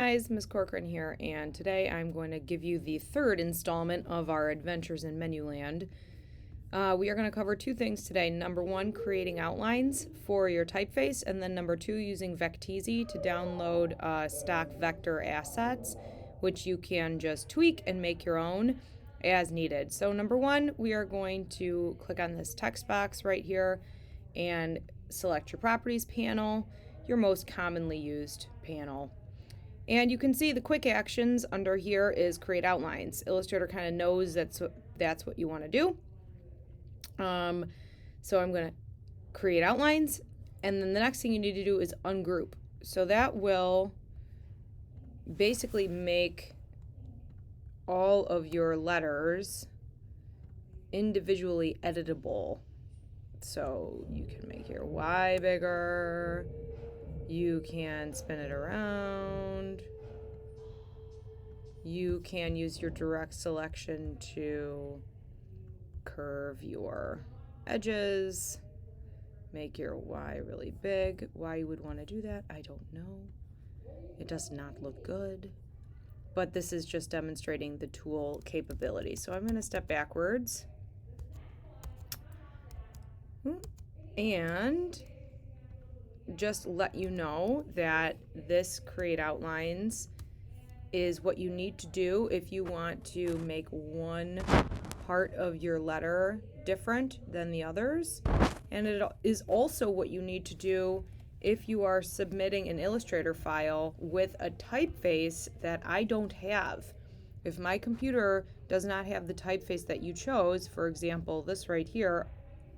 guys, Miss Corcoran here, and today I'm going to give you the third installment of our adventures in Menuland. We are going to cover two things today. Number one, creating outlines for your typeface, and then number two, using Vecteezy to download stock vector assets, which you can just tweak and make your own as needed. So number one, we are going to click on this text box right here and select your properties panel, your most commonly used panel. And you can see the quick actions under here is create outlines. Illustrator kind of knows that's what you want to do. So I'm going to create outlines, and then the next thing you need to do is ungroup. So that will basically make all of your letters individually editable. So you can make your Y bigger. You can spin it around. You can use your direct selection to curve your edges, make your Y really big. Why you would want to do that, I don't know. It does not look good, but this is just demonstrating the tool capability. So I'm going to step backwards and just let you know that this create outlines is what you need to do if you want to make one part of your letter different than the others. And it is also what you need to do if you are submitting an Illustrator file with a typeface that I don't have. If my computer does not have the typeface that you chose, for example, this right here,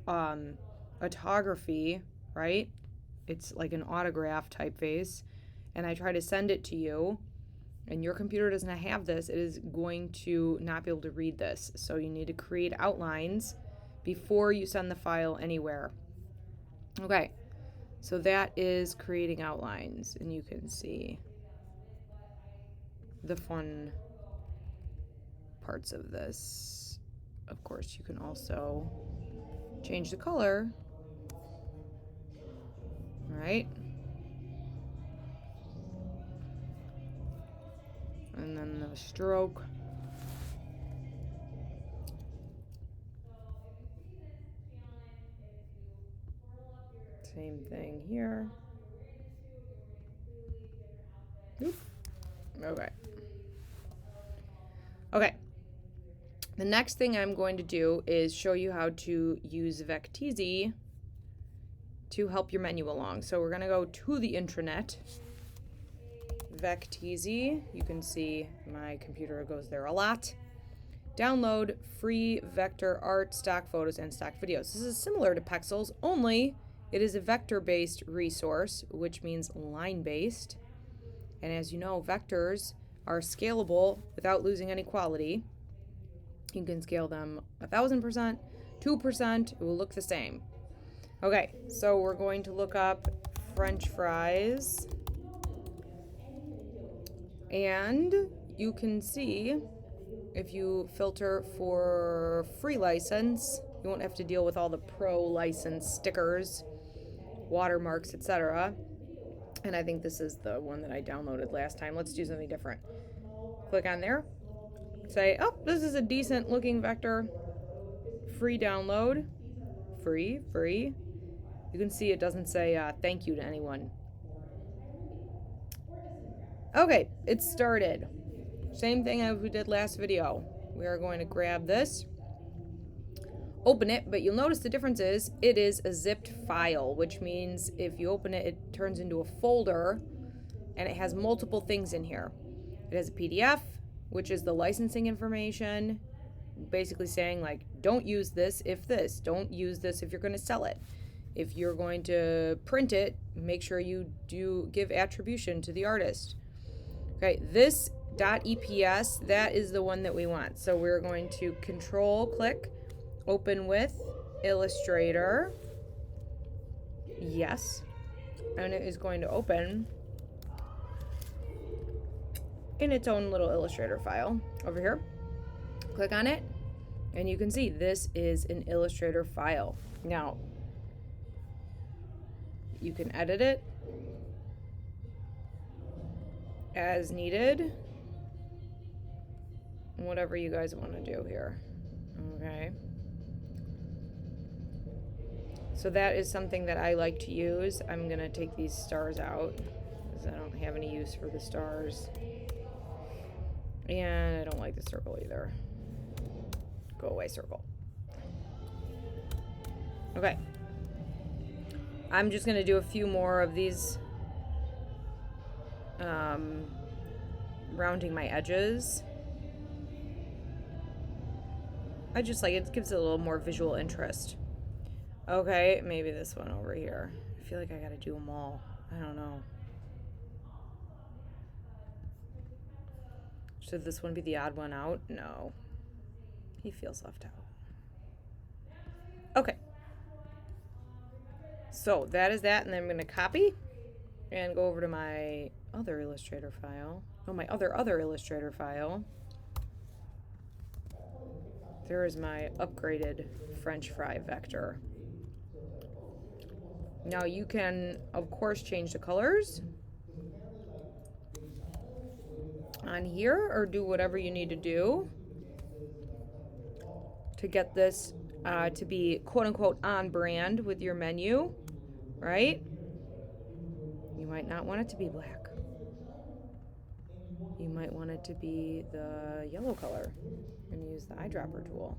autography, right? It's like an autograph typeface, and I try to send it to you, and your computer does not have this, it is going to not be able to read this. So you need to create outlines before you send the file anywhere. Okay, so that is creating outlines, and you can see the fun parts of this. Of course, you can also change the color, right? And then the stroke. Same thing here. Oop. Okay. Okay. The next thing I'm going to do is show you how to use Vecteezy to help your menu along. So we're going to go to the intranet. Vecteezy. You can see my computer goes there a lot. Download free vector art, stock photos, and stock videos. This is similar to Pexels, only it is a vector-based resource, which means line-based. And as you know, vectors are scalable without losing any quality. You can scale them 1,000%, 2%, it will look the same. Okay, so we're going to look up French fries. And you can see if you filter for free license, you won't have to deal with all the pro license stickers, watermarks, etc. And I think this is the one that I downloaded last time. Let's do something different. Click on there. Say, oh, this is a decent looking vector. Free download. Free. You can see it doesn't say thank you to anyone. Okay, it started. Same thing as we did last video. We are going to grab this, open it, but you'll notice the difference is it is a zipped file, which means if you open it, it turns into a folder, and it has multiple things in here. It has a PDF, which is the licensing information, basically saying like, don't use this if this, don't use this if you're going to sell it. If you're going to print it, make sure you do give attribution to the artist. Okay, this .eps, that is the one that we want. So we're going to control click, open with Illustrator. Yes. And it is going to open in its own little Illustrator file over here. Click on it, and you can see this is an Illustrator file. Now, you can edit it. as needed. Whatever you guys want to do here. Okay. So that is something that I like to use. I'm going to take these stars out because I don't have any use for the stars. And I don't like the circle either. Go away, circle. Okay. I'm just going to do a few more of these rounding my edges. I just like it. It gives it a little more visual interest. Okay, maybe this one over here. I feel like I gotta do them all. I don't know. Should this one be the odd one out? No. He feels left out. Okay. So that is that, and then I'm gonna copy and go over to my other Illustrator file. Oh, my other Illustrator file. There is my upgraded French fry vector. Now you can, of course, change the colors on here or do whatever you need to do to get this to be quote-unquote on brand with your menu, right? You might not want it to be black. You might want it to be the yellow color and use the eyedropper tool.